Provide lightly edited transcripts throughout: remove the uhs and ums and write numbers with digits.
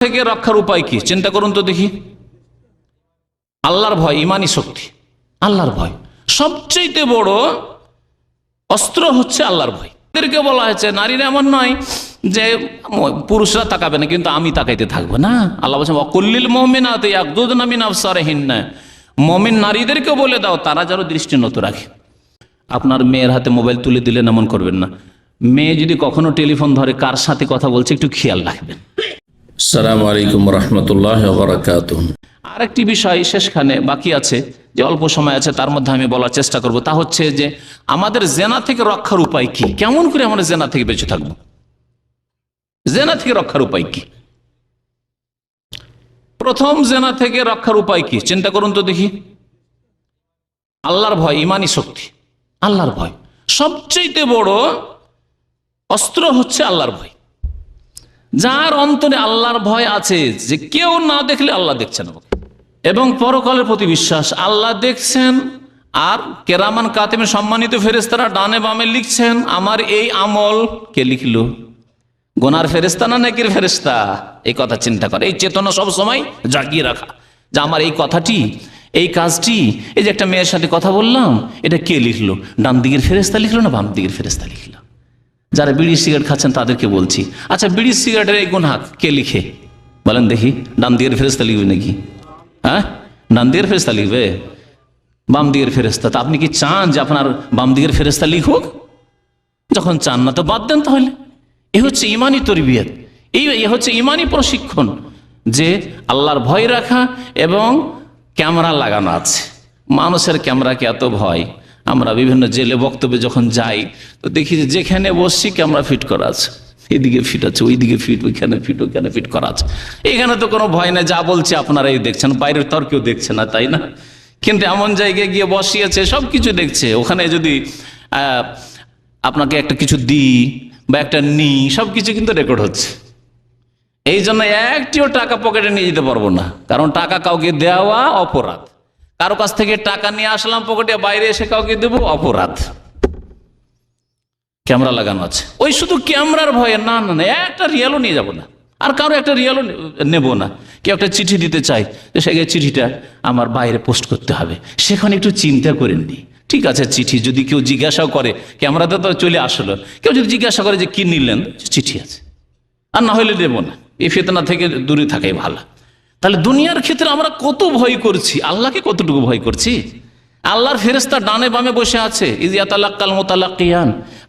থেকে রক্ষার উপায় কি চিন্তা করুন তো দেখি। আল্লাহর ভয়, ইমানি শক্তি, আল্লাহর ভয়। সবচেয়ে বড় অস্ত্র হচ্ছে আল্লাহর ভয়। এদেরকে বলা হয়েছে নারীরা এমন নয় যে পুরুষরা তাকাবে না কিন্তু আমি তাকাইতে থাকবো না। আল্লাহ বলছেন ওয়াকুল্লিল মুমিনাতি ইয়াগদুদনা মিন আবসারিহিন্না, মুমিন নারীদেরকে বলে দাও তারা যেন দৃষ্টি নত রাখে। আপনার মেয়ের হাতে মোবাইল তুলে দিলেন এমন করবেন না। মেয়ে যদি কখনো টেলিফোন ধরে কার সাথে কথা বলছে একটু খেয়াল রাখবেন। আসসালামু আলাইকুম রাহমাতুল্লাহি ওয়া বারাকাতুহু। আরেকটি বিষয় শেষখানে বাকি আছে, যে অল্প সময় আছে তার মধ্যে আমি বলার চেষ্টা করব, তা হচ্ছে যে আমাদের জেনা থেকে রক্ষার উপায় কি, কেমন করে আমরা জেনা থেকে বেঁচে থাকবো, জেনা থেকে রক্ষার উপায় কি। প্রথম জেনা থেকে রক্ষার উপায় কি চিন্তা করুন তো দেখি। আল্লাহর ভয়, ইমানি শক্তি, আল্লাহর ভয়। সবচেয়ে বড় অস্ত্র হচ্ছে আল্লাহর ভয়। যার অন্তরে আল্লাহর ভয় আছে, যে কেউ না দেখলে আল্লাহ দেখছেন, এবং পরকালের প্রতি বিশ্বাস, আল্লাহ দেখছেন আর কেরামান কাতিবে সম্মানিত ফেরেশতারা ডানে বামে লিখছেন আমার এই আমল কে লিখলো, গোনার ফেরেশতা না নেকির ফেরেশতা, এই কথা চিন্তা করে। এই চেতনা সব সময় জাগিয়ে রাখা যে আমার এই কথাটি, এই কাজটি, এই যে একটা মেয়ের সাথে কথা বললাম, এটা কে লিখলো, ডান দিকের ফেরেশতা লিখলো না বাম দিকের ফেরেশতা লিখলো। যারা বিড়ি সিগারেট খাচ্ছেন তাদেরকে বলছি, আচ্ছা বিড়ি সিগারেটের এই গুনাহ কে লিখে বলেন দেখি, ডান দিকের ফেরেশতা লিখবে নাকি? হ্যাঁ, ডান দিকের ফেরেশতা লিখবে, বাম দিকের ফেরেশতা? তা আপনি কি চান যে আপনার বাম দিকের ফেরেশতা লিখুক? যখন চান না তো বাদ দেন তাহলে। এই হচ্ছে ইমানি তরবিয়ত, এই হচ্ছে ইমানি প্রশিক্ষণ, যে আল্লাহর ভয় রাখা। এবং ক্যামেরা লাগানো আছে, মানুষের ক্যামেরাকে এত ভয়। আমরা বিভিন্ন জেলে বক্তব্যে যখন যাই তো দেখি যে যেখানে বসছি ক্যামেরা ফিট করা আছে, এদিকে ফিট আছে, ওইদিকে ফিট, ওইখানে ফিট, ওইখানে ফিট করা আছে। এখানে তো কোনো ভয় নাই, যা বলছে আপনারাই দেখছেন, বাইরের তো আর কেউ দেখছে না, তাই না? কিন্তু এমন জায়গায় গিয়ে বসিয়েছে, সব কিছু দেখছে। ওখানে যদি আপনাকে একটা কিছু দিই বা একটা নিই, সব কিছু কিন্তু রেকর্ড হচ্ছে। এই জন্য একটিও টাকা পকেটে নিয়ে যেতে পারবো না, কারণ টাকা কাউকে দেওয়া অপরাধ। কারো কাছ থেকে টাকা নিয়ে আসলাম পকেটে, বাইরে এসে কাউকে দেবো, অপরাধ। ক্যামেরা লাগানো আছে, ওই শুধু ক্যামেরার ভয়ে না না না, একটা রিয়ালও নিয়ে যাব না, আর কারো একটা রিয়ালও নেব না। কেউ একটা চিঠি দিতে চাই, সে চিঠিটা আমার বাইরে পোস্ট করতে হবে, সেখানে একটু চিন্তা করেননি। ঠিক আছে, চিঠি যদি কেউ জিজ্ঞাসাও করে, ক্যামেরাতে তো চলে আসলো, কেউ যদি জিজ্ঞাসা করে যে কি নিলেন, চিঠি আছে, আর না হলে দেব না। এই ফিতনা থেকে দূরে থাকাই ভালো। তাহলে দুনিয়ার ক্ষেত্রে আমরা কত ভয় করছি, আল্লাহকে কতটুকু ভয় করছি? আল্লাহর ফেরেশতা ডানে বামে বসে আছে, ইয ইয়াতালাক্কাল মুতালাক্কিয়ান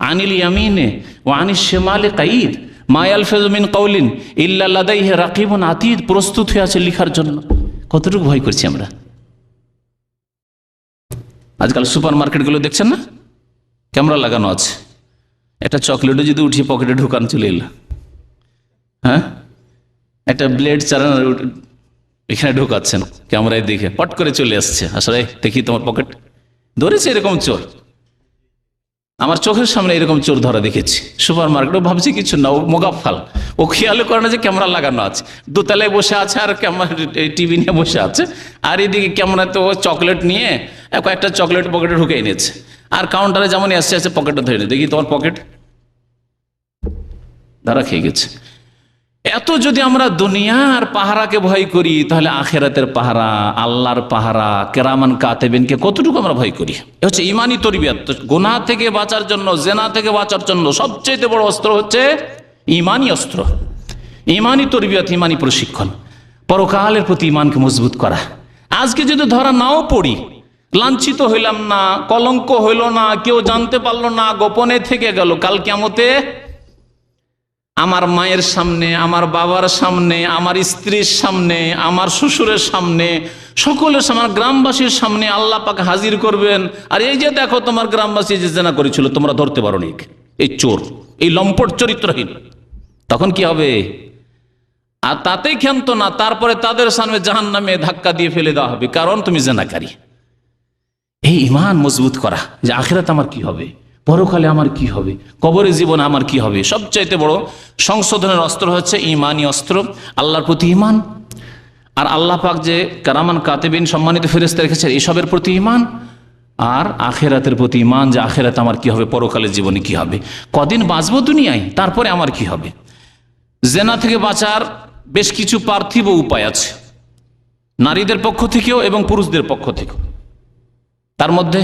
আনিল ইয়ামিনে ওয়া আনিশ শিমালি কাঈদ মা ইয়ালফিযু মিন কাওলিন ইল্লা লাদাইহি রাকিবুন আতীদ, প্রস্তুত হয়ে আছে লিখার জন্য। কতটুকু ভয় করছি আমরা? আজকাল সুপার মার্কেটগুলো দেখছেন না, ক্যামেরা লাগানো আছে। একটা চকলেটও যদি উঠিয়ে পকেটে ঢুকান চলে এলো, হ্যাঁ, একটা ব্লেড চালানো এখানে ঢুকাচ্ছেন, ক্যামেরায় দেখে পট করে চলে আসছে, আসলে দেখি তোমার পকেট ধরেছে। এরকম চোর আমার চোখের সামনে এরকম চোর ধরা দেখেছি সুপার মার্কেট। ও ভাবছি কিছু না, ও মোগাফাল, ও খেয়াল করে না যে ক্যামেরা লাগানো আছে। দোতলায় বসে আছে আর ক্যামেরা টিভি নিয়ে বসে আছে, আর এদিকে ক্যামেরাতে ও চকলেট নিয়ে কয়েকটা চকলেট পকেটে ঢুকে এনেছে, আর কাউন্টারে যেমনই আসছে আসছে পকেটটা ধরে দেখি তোমার পকেট ধরা খেয়ে গেছে। এত যদি আমরা দুনিয়ার পাহারাকে ভয় করি, তাহলে আখেরাতের পাহারা, আল্লাহর পাহারা, কেরামান কাতেবিনকে কতটুকু আমরা ভয় করি? এ হচ্ছে ইমানি তরবিয়ত। গুনাহ থেকে বাঁচার জন্য, জেনা থেকে বাঁচার জন্য সবচেয়ে বড় অস্ত্র হচ্ছে ইমানি অস্ত্র, ইমানি তরবিয়ত, ইমানি প্রশিক্ষণ, পরকালের প্রতি ইমানকে মজবুত করা। আজকে যদি ধরা নাও পড়ি, লাঞ্ছিত হইলাম না, কলঙ্ক হইল না, কেউ জানতে পারলো না, গোপনে থেকে গেল, কাল কিয়ামতে আমার মায়ের সামনে, আমার বাবার সামনে, আমার স্ত্রীর সামনে, আমার শ্বশুরের সামনে, সকলের সামনে, গ্রামবাসীর সামনে আল্লাহ পাক হাজির করবেন। আর এই যে দেখো তোমার গ্রামবাসী যে জেনা করেছিল তোমরা ধরতে পারো নি, এই চোর, এই লম্পট চরিত্রহীন, তখন কি হবে? আর তাতেই ক্ষান্ত না, তারপরে তাদের সামনে জাহান্নামে ধাক্কা দিয়ে ফেলে দেওয়া হবে, কারণ তুমি জেনাকারী। এই ঈমান মজবুত করা, যে আখিরাত আমার কি হবে, পরকালে আমার কি হবে, কবরের জীবনে আমার কি হবে। সবচাইতে বড় সংশোধনের অস্ত্র হচ্ছে ইমানি অস্ত্র, আল্লাহর প্রতি ইমান। আর আল্লাহ পাক যে কারামান কাতেবিন সম্মানিত ফেরেশতা রেখেছেন, এসবের প্রতি ইমান। আর আখেরাতের প্রতি ইমান, যে আখেরাত আমার কি হবে, পরকালের জীবনে কি হবে, কদিন বাঁচবো দুনিয়ায়, তারপরে আমার কি হবে। জেনা থেকে বাঁচার বেশ কিছু পার্থিব উপায় আছে, নারীদের পক্ষ থেকেও এবং পুরুষদের পক্ষ থেকেও। তার মধ্যে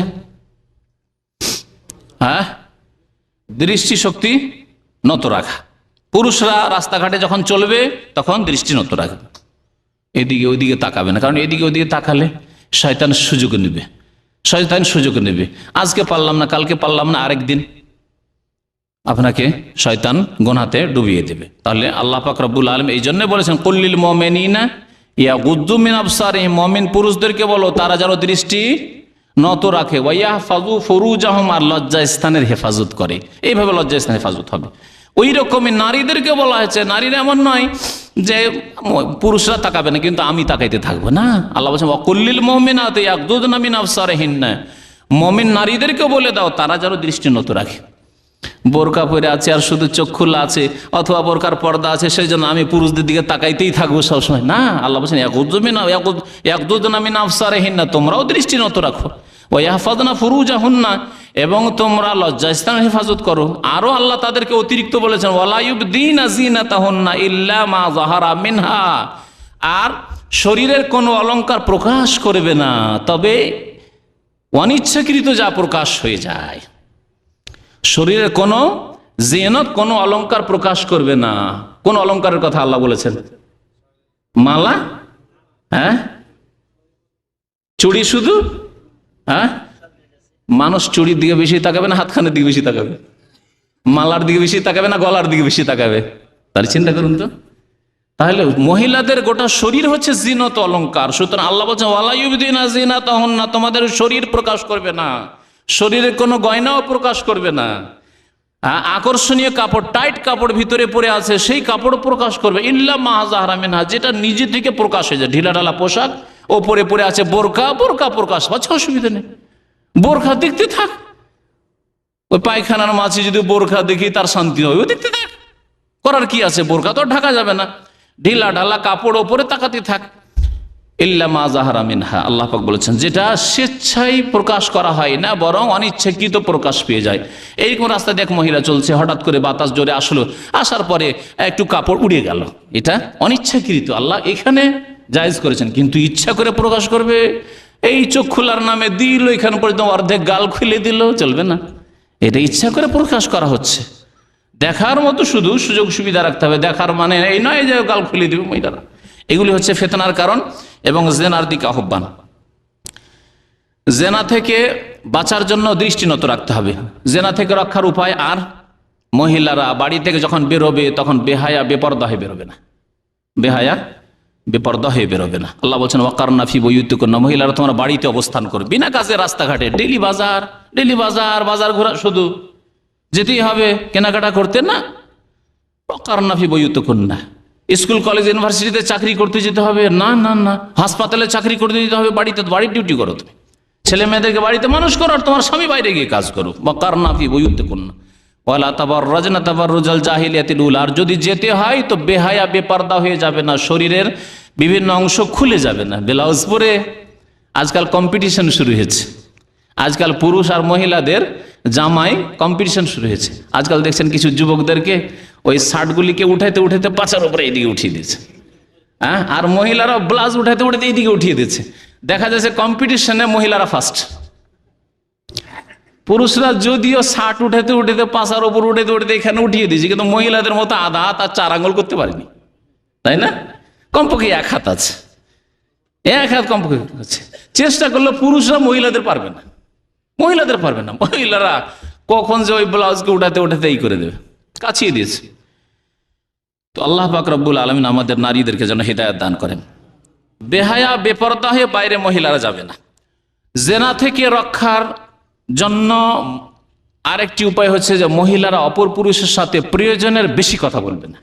দৃষ্টিশক্তি নত রাখা। পুরুষরা রাস্তাঘাটে যখন চলবে তখন দৃষ্টি নত রাখবে, এদিকে ওইদিকে তাকাবে না, কারণ এদিকে ওইদিকে তাকালে শয়তান সুযোগ নেবে, শয়তান সুযোগ নেবে। আজকে পারলাম না, কালকে পারলাম না, আরেকদিন আপনাকে শয়তান গুনাহতে ডুবিয়ে দেবে। তাহলে আল্লাহ পাক রব্বুল আলামিন এই জন্য বলেছেন কুল্লিল মুমিনিনা ইয়াগুদ্দু মিন আবসারিহিম, মুমিন পুরুষদেরকে বলো তারা যেন দৃষ্টি নত রাখে, ওয়াইয়াহফাযু ফুরুজাহুম, আর লজ্জা স্থানের হেফাজত করে। এইভাবে লজ্জা স্থানের হেফাজত হবে। ওই রকমই নারীদেরকে বলা হয়েছে, নারীরা এমন নয় যে পুরুষরা তাকাবে না কিন্তু আমি তাকাইতে থাকবো না। আল্লাহ বলছেন ওয়াকুল্লিল মুমিনাতি ইয়াগুদ্দুনা মিন আবসারিহিন্না, মুমিন নারীদেরকে বলে দাও তারা যেন দৃষ্টি নত রাখে। বোরকা পরে আছে আর শুধু চোখ খোলা আছে, অথবা বোরকার পর্দা আছে, সেই জন্য আমি পুরুষদের দিকে তাকাইতেই থাকবো সবসময়, না। আল্লাহ বলছেন ইয়াগুদ্দুনা মিন আবসারিহিন্না, তোমরাও দৃষ্টি নত রাখো, ওয়াহফাযনা ফুরুজাহুন্না, এবং তোমরা লজ্জাস্থানের হেফাজত করো। আরো আল্লাহ তাদেরকে অতিরিক্ত বলেছেন ওয়ালা ইউবদিনা যিনাতাহুন্না ইল্লা মা যাহারা মিনহা, আর শরীরের কোনো অলংকার প্রকাশ করবে না, তবে অনিচ্ছাকৃত যা প্রকাশ হয়ে যায়। শরীরের কোনো জিনত, কোনো অলংকার প্রকাশ করবে না। কোন অলংকারের কথা আল্লাহ বলেছেন? মালা, চুড়ি শুধু, মানুষ চুড়ির দিকে বেশি তাকাবে না হাতখানের দিকে বেশি তাকাবে? মালার দিকে বেশি তাকাবে না গলার দিকে বেশি তাকাবে? তাহলে চিন্তা করুন তো। তাহলে মহিলাদের গোটা শরীর হচ্ছে জিনত, অলংকার। সুতরাং আল্লাহ বলছেন ওয়ালা ইউবদিনা যিনাতাহুন্না, তোমাদের শরীর প্রকাশ করবে না, শরীরের কোনো গয়নাও প্রকাশ করবে না। আকর্ষণীয় কাপড়, টাইট কাপড় ভিতরে পরে আছে সেই কাপড় প্রকাশ করবে, ইল্লা মা যাহারা মিনহা, যেটা নিজে থেকে প্রকাশ হয়ে যায়। ঢিলা ঢালা পোশাক, ওপরে পরে আছে বোরকা, বোরকা প্রকাশ পাচ্ছে, অসুবিধা নেই, বোরখা দেখতে থাক। ওই পায়খানার মাছি যদি বোরখা দেখি তার শান্তি হয়, ও দেখতে থাক, করার কি আছে? বোরখা তো ঢাকা যাবে না, ঢিলা ঢালা কাপড় ওপরে তাকাতে থাক। ইল্লা মা যাহারা মিনহা, আল্লাহ পাক বলেছেন যেটা স্বেচ্ছায় প্রকাশ করা হয় না, বরং অনিচ্ছাকৃত প্রকাশ পেয়ে যায়। এইরকম রাস্তা দেখ মহিলা চলছে, হঠাৎ করে বাতাস জোরে আসলো, আসার পরে একটু কাপড় উড়ে গেল, এটা অনিচ্ছাকৃত। আল্লাহ এখানে জায়েজ করেছেন, কিন্তু ইচ্ছা করে প্রকাশ করবে, এই চোখ খোলার নামে দিল এখানে পর্যন্ত অর্ধেক গাল খুলে দিল, চলবে না। এটা ইচ্ছা করে প্রকাশ করা হচ্ছে, দেখার মতো শুধু সুযোগ সুবিধা রাখতে হবে। দেখার মানে এই নয় যে গাল খুলে দিবে মহিলারা। এগুলি হচ্ছে ফিতনার কারণ এবং জেনার দিকে আহ্বান। জেনা থেকে বাঁচার জন্য দৃষ্টি নত রাখতে হবে। জেনা থেকে রক্ষার উপায়, আর মহিলারা বাড়ি থেকে যখন বেরোবে তখন বেহায়া বেপর্দা হয়ে বেরোবে না, বেহায়া বেপর্দা হয়ে বেরোবে না। আল্লাহ বলছেন ওয়াকারনা ফি বুয়ুতিকুন্না, মহিলারা তোমরা বাড়িতে অবস্থান করবে, বিনা কাজে রাস্তাঘাটে ডেলি বাজার, বাজার ঘোরা, শুধু যেতেই হবে কেনাকাটা করতে না। ওয়াকারনা ফি বুয়ুতিকুন্না, স্কুল কলেজ ইউনিভার্সিটিতে চাকরি করতে যেতে হবে না, না না, হাসপাতালে চাকরি করতে যেতে হবে, বাড়িতে বাড়ির ডিউটি করো, তুমি ছেলে মেয়েদেরকে বাড়িতে মানুষ করো, আর তোমার স্বামী বাইরে গিয়ে কাজ করো। ওয়াকারনা ফি বুয়ুতিকুন্না ওয়ালা তাবাররাজনা তাবাররুজাল জাহিলিয়াতিল উলা, আর যদি যেতে হয় তো বেহায়া বেপর্দা হয়ে যাবে না, শরীরের বিভিন্ন অংশ খুলে যাবে না। ব্লাউজ পরে আজকাল কম্পিটিশন শুরু হয়েছে, আজকাল পুরুষ আর মহিলাদের জামাই কম্পিটিশন শুরু হয়েছে। আজকাল দেখছেন কিছু যুবকদেরকে ওই শার্টগুলিকে উঠাইতে উঠাইতে পাছার উপরে এইদিকে উঠিয়ে দিচ্ছে, আর মহিলারা ব্লাউজ উঠাইতে উঠাইতে এইদিকে উঠিয়ে দিচ্ছে। দেখা যাচ্ছে কম্পিটিশনে মহিলারা ফার্স্ট, পুরুষরা যদিও শার্ট উঠাইতে উঠাইতে পাছার উপর উঠাইতে উঠাইতে এখানে উঠিয়ে দিয়েছে, কিন্তু মহিলাদের মতো আধা হাত আর 4 আঙ্গুল করতে পারেনি, তাই না? কমপক্ষে 1 হাত আছে, 1 হাত কমপক্ষে আছে। চেষ্টা করলে পুরুষরা মহিলাদের পারবে না, মহিলারা কখন যে ওই ব্লাউজকে উঠাতে উঠাতে এই করে দেবে, কাছিয়ে দিয়েছে। তো আল্লাহ পাক রব্বুল আলামিন আমাদের নারীদেরকে যেন হিদায়াত দান করেন। বেহায়া বেপরদা হয়ে বাইরে মহিলারা যাবে না। জেনা থেকে রক্ষার জন্য আরেকটি উপায় হচ্ছে যে মহিলারা অপর পুরুষের সাথে প্রয়োজনের বেশি কথা বলবে না,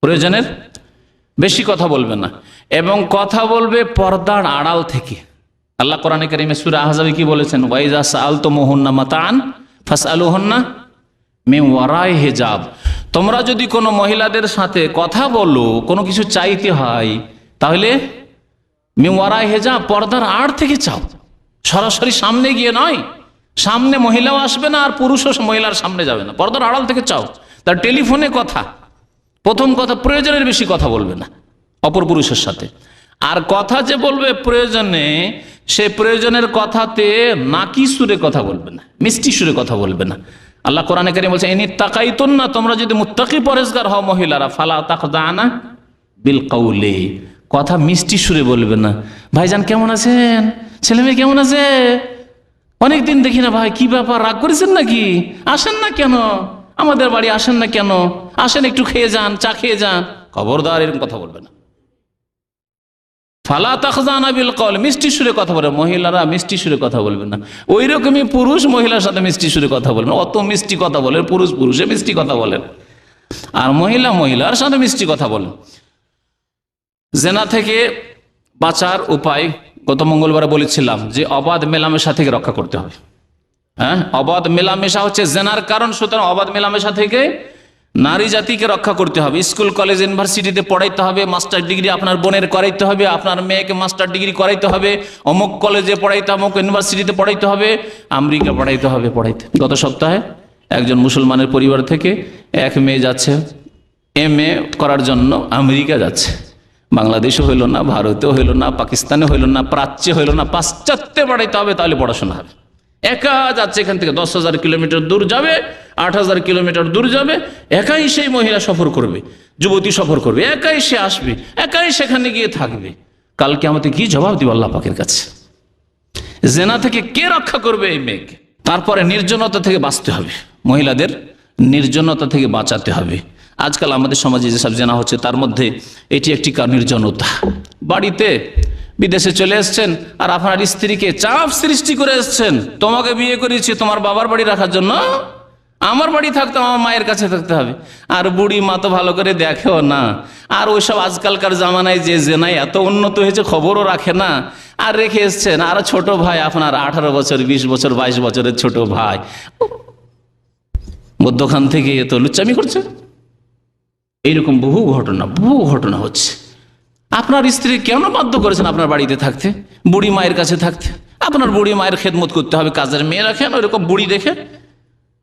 প্রয়োজনের বেশি কথা বলবে না, এবং কথা বলবে পর্দার আড়াল থেকে। আল্লাহ কোরআনে কারিমে সূরা আহজাবে কি বলেছেন? ওয়াইজা সাআলতুমুহুন্না মাতাআন ফাসআলুহুন্না মিন ওয়ারাই হিজাব, তোমরা যদি কোনো মহিলাদের সাথে কথা বলো, কোনো কিছু চাইতে হয়, তাহলে মিন ওয়ারাই হিজাব, পর্দার আড় থেকে চাও, সরাসরি সামনে গিয়ে নয়। সামনে মহিলাও আসবে না আর পুরুষও মহিলার সামনে যাবে না, পর্দার আড়াল থেকে চাও। তার টেলিফোনে কথা, প্রথম কথা, প্রয়োজনের বেশি কথা বলবে না অপর পুরুষের সাথে। আর কথা যে বলবে প্রয়োজনে, সে প্রয়োজনের কথাতে নাকি সুরে কথা বলবে না, মিষ্টি সুরে কথা বলবে না। আল্লাহ কোরআনে কারীমে বলছে, ইনি তাকাইতুন না, তোমরা যদি মুত্তাকি পরেজগার হও মহিলারা, ফালা তাখদানা বিল কাউলি, কথা মিষ্টি সুরে বলবে না। ভাইজান কেমন আছেন, ছেলে মেয়ে কেমন আছে, অনেকদিন দেখি না ভাই, কি ব্যাপার, রাগ করেছেন নাকি, আসেন না কেন আমাদের বাড়ি, আসেন না কেন, আসেন একটু খেয়ে যান, চা খেয়ে যান। খবরদার এরকম কথা বলবে না। ফালা তাখজানা বিল কওল, মিষ্টি সুরে কথা বলে। মহিলারা মিষ্টি সুরে কথা বলবে না। ওই রকমই পুরুষ মহিলার সাথে মিষ্টি সুরে কথা বলবে না। অত মিষ্টি কথা বলেন পুরুষ, পুরুষে মিষ্টি কথা বলেন, আর মহিলা মহিলার সাথে মিষ্টি কথা বলেন। জেনা থেকে বাঁচার উপায় গত মঙ্গলবারে বলেছিলাম যে অবাধ মেলামেশা থেকে রক্ষা করতে হবে। হ্যাঁ, অবাধ মেলামেশা হচ্ছে জেনার কারণ, সুতরাং অবাধ মেলামেশা থেকে নারী জাতিকে রক্ষা করতে হবে। স্কুল কলেজ ইউনিভার্সিটিতে পড়াইতে হবে, মাস্টার ডিগ্রি আপনার বোনের করাইতে হবে, আপনার মেয়েকে মাস্টার ডিগ্রি করাইতে হবে, অমুক কলেজে পড়াইতে, অমুক ইউনিভার্সিটিতে পড়াইতে হবে, আমেরিকা পড়াইতে হবে, পড়াইতে। গত সপ্তাহে একজন মুসলমানের পরিবার থেকে এক মেয়ে যাচ্ছে MA করার জন্য, আমেরিকা যাচ্ছে। বাংলাদেশও হইল না, ভারতেও হইল না, পাকিস্তানে হইল না, প্রাচ্যে হইল না, পাশ্চাত্যে পড়াইতে হবে, তাহলে পড়াশোনা হবে। একা যাচ্ছে, এখান থেকে 10,000 কিলোমিটার দূর যাবে, 8,000 কিলোমিটার দূর যাবে, একাই সেই মহিলা সফর করবে, যুবতী সফর করবে, একাই সে আসবে, একাই সেখানে গিয়ে থাকবে। কালকে আমাদের কি জবাব দিব আল্লাহ পাকের কাছে? জেনা থেকে কে রক্ষা করবে এই মেয়েকে? তারপরে নির্জনতা থেকে বাঁচতে হবে, মহিলাদের নির্জনতা থেকে বাঁচাতে হবে। আজকাল আমাদের সমাজে যেসব জেনা হচ্ছে তার মধ্যে এটি একটি নির্জনতা। বাড়িতে বিদেশে চলে এসছেন আর আপনার স্ত্রীকে চাপ সৃষ্টি করে এসছেন, তোমাকে বিয়ে করেছি তোমার বাবার বাড়ি রাখার জন্য, আমার বাড়ি থাকতে আমার মায়ের কাছে থাকতে হবে। আর বুড়ি মা তো ভালো করে দেখেও না। আর ওইসব আজকালকার জামানায় যে জেনায় এত উন্নত হয়েছে খবরও রাখে না, আর রেখে এসছেন। আর ছোট ভাই আপনার 18 বছর, 20 বছর, 22 বছরের ছোট ভাই মধ্যখান থেকে তো লুচ্চামি করছে। এইরকম বহু ঘটনা হচ্ছে। আপনার স্ত্রী কেন বাধ্য করেছেন আপনার বাড়িতে থাকতে, বুড়ি মায়ের কাছে থাকতে? আপনার বুড়ি মায়ের খেদমত করতে হবে, কাজের মেয়ে রাখেন, ওইরকম বুড়ি দেখে,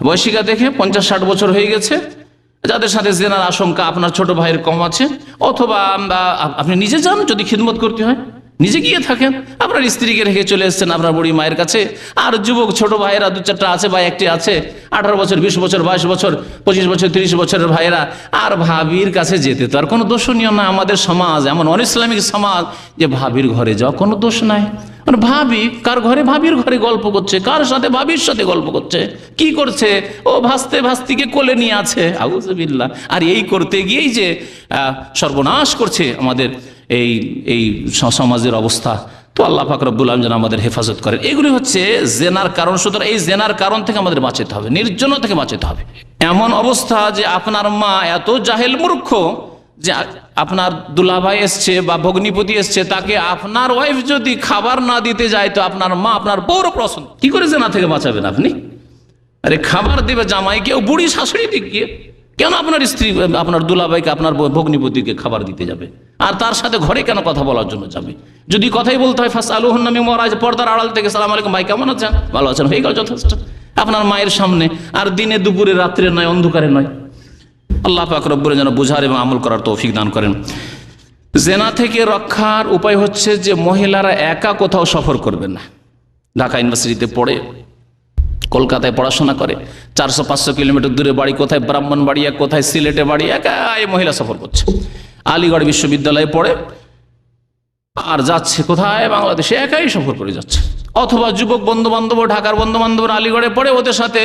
বয়সিকা দেখে, 50-60 বছর হয়ে গেছে, যাদের সাথে জেনার আশঙ্কা আপনার ছোট ভাইয়ের কম আছে। অথবা আপনি নিজে যান, যদি খিদমত করতে হয় নিজে গিয়ে থাকেন। আপনার স্ত্রীকে রেখে চলে এসেছেন আপনার বুড়ি মায়ের কাছে, আর যুবক ছোট ভাইয়েরা 2-4টা আছে বা একটি আছে, 18 বছর, 20 বছর, 22 বছর, 25 বছর, 30 বছরের ভাইয়েরা, আর ভাবির কাছে যেতে তো আর কোনো দোষণীয় না। আমাদের সমাজ এমন অনইসলামিক সমাজ যে ভাবির ঘরে যাওয়া কোনো দোষ নাই। মানে ভাবি কার ঘরে, ভাবির ঘরে গল্প করছে, কার সাথে, ভাবির সাথে গল্প করছে, কি করছে, ও ভাস্তে ভাস্তিকে কোলে নিয়ে আছে, আউযুবিল্লাহ। আর এই করতে গিয়েই যে সর্বনাশ করছে আমাদের এই সমাজের অবস্থা। তো আল্লাহ পাক রব্বুল আলামিন যেন আমাদের হেফাজত করেন। এগুলি হচ্ছে জেনার কারণ। সুতরাং এই জেনার কারণ থেকে আমাদের বাঁচতে হবে, নির্জনতা থেকে বাঁচতে হবে। এমন অবস্থা যে আপনার মা এত জাহেল মূর্খ যে আপনার দুলাভাই এসছে বা ভগ্নিপতি এসছে, তাকে আপনার ওয়াইফ যদি খাবার না দিতে যায় তো আপনার মা আপনার বড় প্রশ্ন, কি করে জেনা থেকে বাঁচাবেন আপনি? আরে খাবার দেবে জামাইকে, ও বুড়ি শাশুড়ি দিক গিয়ে কেন আপনার স্ত্রী, আপনার দুলাভাইকে, আপনার ভগ্নিপতিকে খাবার দিতে যাবে? আর তার সাথে ঘরে কেন কথা বলার জন্য যাবে? যদি কথাই বলতে হয় ফাসআলুহুন্না মিন ওয়ারা'i, পর্দার আড়াল থেকে সালাম আলাইকুম ভাই কেমন আছেন, ভালো আছেন, হয়ে গেল যথেষ্ট। আপনার মায়ের সামনে, আর দিনে দুপুরে রাত্রে নয়, অন্ধকারে নয়। আল্লাহ পাক রব্বুল যেন বুঝার এবং আমল করার তৌফিক দান করেন। জেনা থেকে রক্ষার উপায় হচ্ছে যে মহিলারা একা কোথাও সফর করবে না। ঢাকা ইউনিভার্সিটিতে পড়ে, কলকাতায় পড়াশোনা করে, 400-500 কিলোমিটার দূরে বাড়ি, কোথায় ব্রাহ্মণবাড়িয়া, কোথায় সিলেটে বাড়ি, একা এই মহিলা সফর করছে। আলিগড় বিশ্ববিদ্যালয়ে পড়ে আর যাচ্ছে কোথায়, বাংলাদেশে, একাই সফর করে যাচ্ছে। অথবা যুবক বন্ধু বান্ধব, ঢাকার বন্ধু বান্ধব আলিগড়ে পড়ে, ওদের সাথে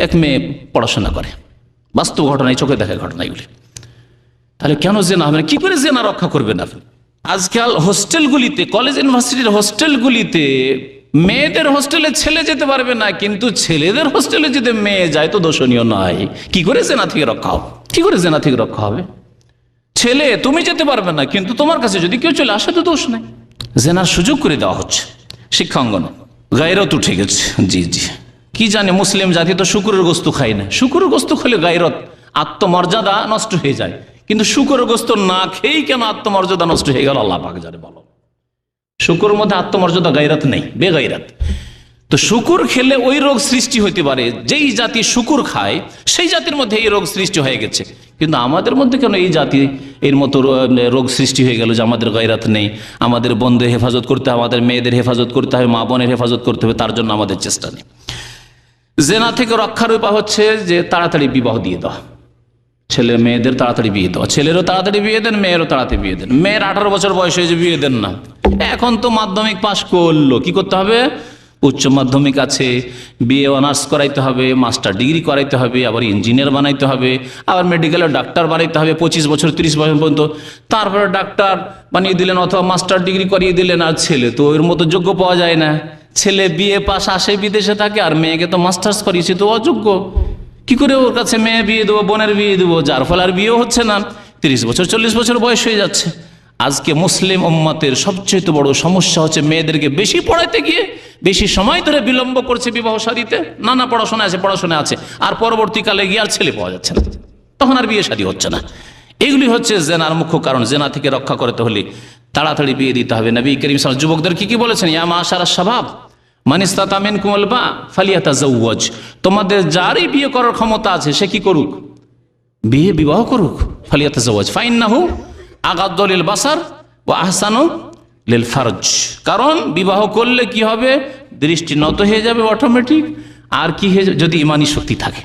এক মেয়ে পড়াশোনা করে। বাস্তব ঘটনা, চোখে দেখা ঘটনা এগুলি। তাহলে কেন জেনা হবে না? কি করে জেনা রক্ষা করবেন আপনি? আজকাল হোস্টেলগুলিতে, কলেজ ইউনিভার্সিটির হোস্টেলগুলিতে, মেয়েদের হোস্টেলে ছেলে যেতে পারবে না, কিন্তু ছেলেদের হোস্টেলে যদি মেয়ে যায় তো দোষণীয় নয়। কি করে জেনা থেকে রক্ষা হবে? কি করে জেনা থেকে রক্ষা হবে? ছেলে তুমি যেতে পারবে না, কিন্তু তোমার কাছে যদি কেউ চলে আসে তো দোষ নাই। জেনার সুযোগ করে দেওয়া হচ্ছে শিক্ষা অঙ্গনে। গায়রত উঠে গেছে। জি জি, কি জানে মুসলিম জাতি তো শুকুরের গোস্ত খায় না। শুকুরের গোস্ত খেলে গায়রত, আত্মমর্যাদা নষ্ট হয়ে যায়, কিন্তু শুকুরের গোস্ত না খেয়েই কেন আত্মমর্যাদা নষ্ট হয়ে গেল আল্লাহ পাক জানে ভালো। শুকুরের মধ্যে আত্মমর্যাদা, গায়রত নেই, বেগায়রত। তো শুকুর খেলে ওই রোগ সৃষ্টি হতে পারে, যেই জাতি শুকুর খায় সেই জাতির মধ্যে এই রোগ সৃষ্টি হয়ে গেছে। কিন্তু আমাদের মধ্যে কেন এই জাতি এর মতো রোগ সৃষ্টি হয়ে গেল যে আমাদের গায়রাত নেই, আমাদের বোনদের হেফাজত করতে হবে, আমাদের মেয়েদের হেফাজত করতে হবে, মা বোনের হেফাজত করতে হবে, তার জন্য আমাদের চেষ্টা নেই। জেনা থেকে রক্ষার উপায় হচ্ছে যে তাড়াতাড়ি বিবাহ দিয়ে দেওয়া, ছেলে মেয়েদের তাড়াতাড়ি বিয়ে দেওয়া। ছেলেরও তাড়াতাড়ি বিয়ে দেন, মেয়েরও তাড়াতাড়ি বিয়ে দেন। মেয়ের 18 বছর বয়স হয়েছে, বিয়ে দেন না। এখন তো মাধ্যমিক পাশ করলো, কি করতে হবে? উচ্চ মাধ্যমিক আছে, বিএ অনার্স করাইতে হবে, মাস্টার ডিগ্রি করাইতে হবে, আবার ইঞ্জিনিয়ার বানাইতে হবে, আবার মেডিকেলের ডাক্তার বানাইতে হবে 25 বছর 30 বছর পর্যন্ত। তারপরে ডাক্তার বানিয়ে দিলেন অথবা মাস্টার ডিগ্রি করিয়ে দিলেন। আর ছেলে তো ওর মতো যোগ্য পাওয়া যায় না। ছেলে বিএ পাস আসে, বিদেশে থাকে, আর মেয়েকে তো মাস্টার্স করিয়েছে, তো অযোগ্য। কি করে ওর কাছে মেয়ে বিয়ে দেবো, বোনের বিয়ে দেবো? যার ফলে আর বিয়েও হচ্ছে না, 30 বছর 40 বছর বয়স হয়ে যাচ্ছে। আজকে মুসলিম উম্মতের সবচেয়ে বড় সমস্যা হচ্ছে মেয়েদেরকে বেশি পড়াইতে গিয়ে বেশি সময় ধরে বিলম্ব করছে বিবাহ শাদীতে। না পড়াশোনা আছে, পড়াশোনা আছে, আর পরবর্তীকালে গিয়ে আর ছেলে পাওয়া যাচ্ছে না, তখন আর বিয়ে শাদী হচ্ছে না। এগুলি হচ্ছে জেনার মুখ্য কারণ। জেনা থেকে রক্ষা করতে হলে তাড়াতাড়ি বিয়ে দিতে হবে। নবী করিম সাল্লাল্লাহু আলাইহি ওয়াসাল্লাম যুবকদের কি বলেছেন? ইয়া মাশারাশ শাবাব মান ইসতাতা মিনকুমুল বা ফালিয়াতাজাওয়াজ। তোমাদের যারই বিয়ে করার ক্ষমতা আছে সে কি করুক? বিবাহ করুক। ফালিয়াতাজাওয়াজ ফাইন্নাহু আগাদ্দু লিল বাসার ওয়া আহসানু লিল ফারজ। কারণ বিবাহ করলে কি হবে? দৃষ্টি নত হয়ে যাবে অটোমেটিক। আর কি যদি ইমানি শক্তি থাকে,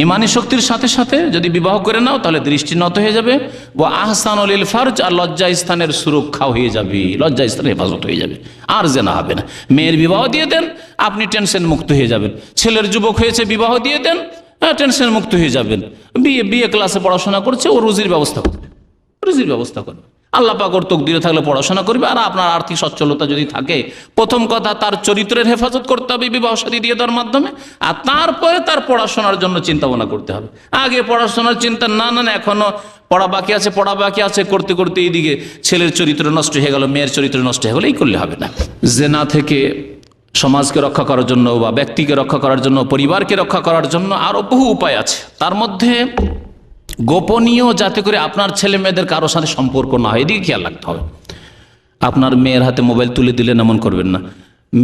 ইমানি শক্তির সাথে সাথে যদি বিবাহ করে নাও তাহলে দৃষ্টি নত হয়ে যাবে। ওয়া আহসানু লিল ফারজ, আর লজ্জা স্থানের সুরক্ষা হয়ে যাবে, লজ্জা স্থানের হেফাজত হয়ে যাবে, আর জেনা হবে না। মেয়ের বিবাহ দিয়ে দেন, আপনি টেনশন মুক্ত হয়ে যাবেন। ছেলের যুবক হয়েছে, বিবাহ দিয়ে দেন, টেনশন মুক্ত হয়ে যাবেন। বিএ ক্লাসে পড়াশোনা করছে, ও রুজির ব্যবস্থা করবে, রুজির ব্যবস্থা করবে। আল্লাহ পাক ওর তকদিরে থাকলে পড়াশোনা করবে। আর আপনার আর্থিক সচ্ছলতা যদি থাকে, প্রথম কথা তার চরিত্রের হেফাজত করতে হবে বিবাহ শাদী দিয়ে দেওয়ার মাধ্যমে, আর তারপরে তার পড়াশোনার জন্য চিন্তা ভাবনা করতে হবে। আগে পড়াশোনার চিন্তা না এখনো পড়া বাকি আছে করতে করতে এইদিকে ছেলের চরিত্র নষ্ট হয়ে গেল, মেয়ের চরিত্র নষ্ট হয়ে গেল, এই করলে হবে না। জেনা থেকে সমাজকে রক্ষা করার জন্য বা ব্যক্তিকে রক্ষা করার জন্য, পরিবারকে রক্ষা করার জন্য আরো বহু উপায় আছে। তার মধ্যে গোপনীয়, যাতে করে আপনার ছেলে মেয়েদের কারোর সাথে সম্পর্ক না হয়, এদিকে খেয়াল রাখতে হবে। আপনার মেয়ের হাতে মোবাইল তুলে দিলেন, এমন করবেন না।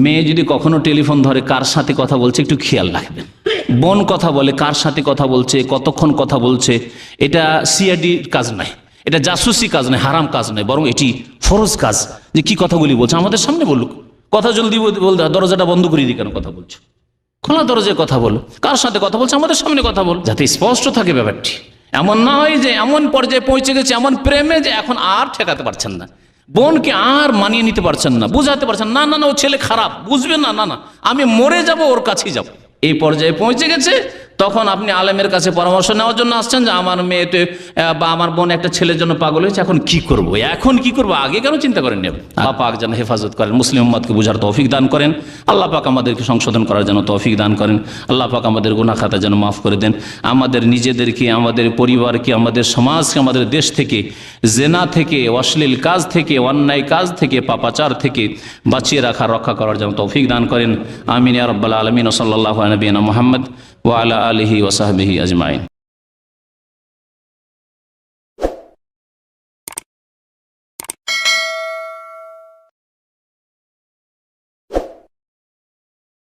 মেয়ে যদি কখনো টেলিফোন ধরে, কার সাথে কথা বলছে একটু খেয়াল রাখবেন। বোন কথা বলে, কার সাথে কথা বলছে, কতক্ষণ কথা বলছে, এটা সিআইডির কাজ নয়, এটা জাসুসি কাজ নয়, হারাম কাজ নয়, বরং এটি ফরজ কাজ। যে কি কথাগুলি বলছে আমাদের সামনে বলুক, কথা জলদি বলতে দরজাটা বন্ধ করে দিই, কেন কথা বলছো? খোলা দরজায় কথা বলো। কার সাথে কথা বলছে আমাদের সামনে কথা বল, যাতে স্পষ্ট থাকে ব্যাপারটি। এমন না হয় যে এমন পর্যায়ে পৌঁছে গেছে, এমন প্রেমে যে এখন আর ঠেকাতে পারছেন না, বোনকে আর মানিয়ে নিতে পারছেন না, বুঝাতে পারছেন না, ও ছেলে খারাপ, বুঝবে না, আমি মরে যাব, ওর কাছেই যাব, এই পর্যায়ে পৌঁছে গেছে। তখন আপনি আলেমের কাছে পরামর্শ নেওয়ার জন্য আসছেন যে আমার মেয়েতে বা আমার বোন একটা ছেলের জন্য পাগল হয়েছে, এখন কি করব, আগে কেন চিন্তা করেন? আল্লাহ পাক যেন হেফাজত করেন, মুসলিম উম্মতকে বুঝার তৌফিক দান করেন। আল্লাহ পাক আমাদেরকে সংশোধন করার জন্য তৌফিক দান করেন। আল্লাহ পাক আমাদের গুনাহ খাতা যেন মাফ করে দেন। আমাদের নিজেদেরকে, আমাদের পরিবারকে, আমাদের সমাজকে, আমাদের দেশ থেকে জেনা থেকে, অশ্লীল কাজ থেকে, অন্যায় কাজ থেকে, পাপাচার থেকে বাঁচিয়ে রক্ষা করার জন্য তৌফিক দান করেন। আমিন ইয়া রাব্বাল আলামিন। সাল্লাল্লাহু আলা নবিয়িনা মুহাম্মদ ওয়া আলা আলিহি ওয়া সাহবিহি আজমাইন।